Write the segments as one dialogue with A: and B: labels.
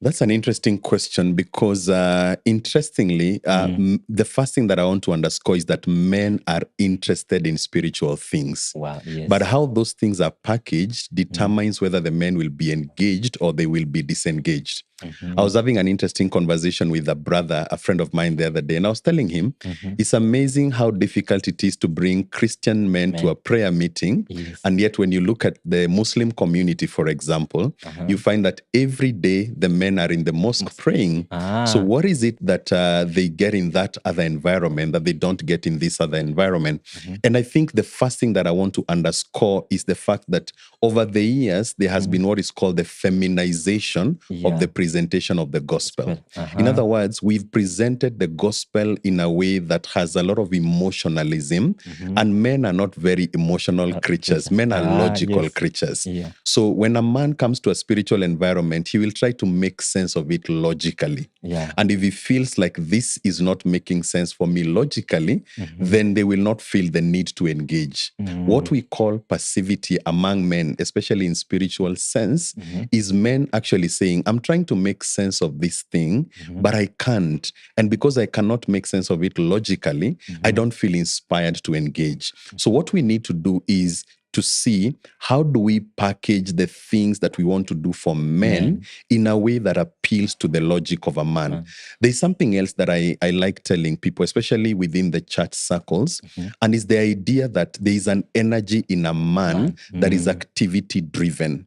A: That's an interesting question because, interestingly, the first thing that I want to underscore is that men are interested in spiritual things.
B: Wow, yes.
A: But how those things are packaged determines whether the men will be engaged or they will be disengaged. I was having an interesting conversation with a friend of mine the other day, and I was telling him, it's amazing how difficult it is to bring Christian men to a prayer meeting.
B: Yes.
A: And yet when you look at the Muslim community, for example, you find that every day the men are in the mosque praying. So what is it that they get in that other environment that they don't get in this other environment? And I think the first thing that I want to underscore is the fact that over the years, there has been what is called the feminization of the presentation of the gospel. In other words, we've presented the gospel in a way that has a lot of emotionalism, and men are not very emotional creatures. Men are logical creatures.
B: Yeah.
A: So when a man comes to a spiritual environment, he will try to make sense of it logically.
B: Yeah.
A: And if he feels like this is not making sense for me logically, then they will not feel the need to engage. What we call passivity among men, especially in spiritual sense, is men actually saying, I'm trying to make sense of this thing, but I can't. And because I cannot make sense of it logically, I don't feel inspired to engage. So what we need to do is to see how do we package the things that we want to do for men in a way that appeals to the logic of a man. There's something else that I like telling people, especially within the church circles, and it's the idea that there is an energy in a man that is activity driven.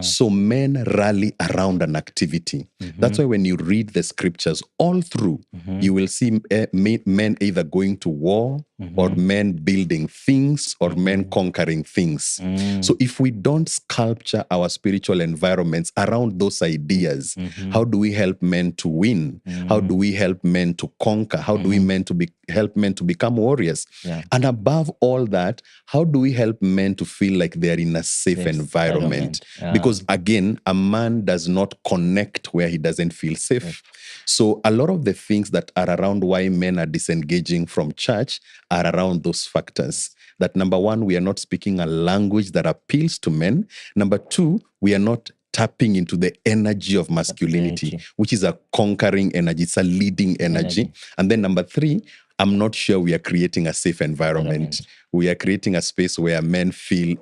A: So men rally around an activity. That's why when you read the scriptures all through, you will see men either going to war or men building things or men conquering things. So if we don't sculpture our spiritual environments around those ideas, how do we help men to win? How do we help men to conquer? How do we help men to become warriors? And above all that, how do we help men to feel like they're in a safe environment? Because again, a man does not connect where he doesn't feel safe. So a lot of the things that are around why men are disengaging from church are around those factors. That number one, we are not speaking a language that appeals to men. Number two, we are not tapping into the energy of masculinity, which is a conquering energy. It's a leading energy. And then number three, I'm not sure we are creating a safe environment. We are creating a space where men feel,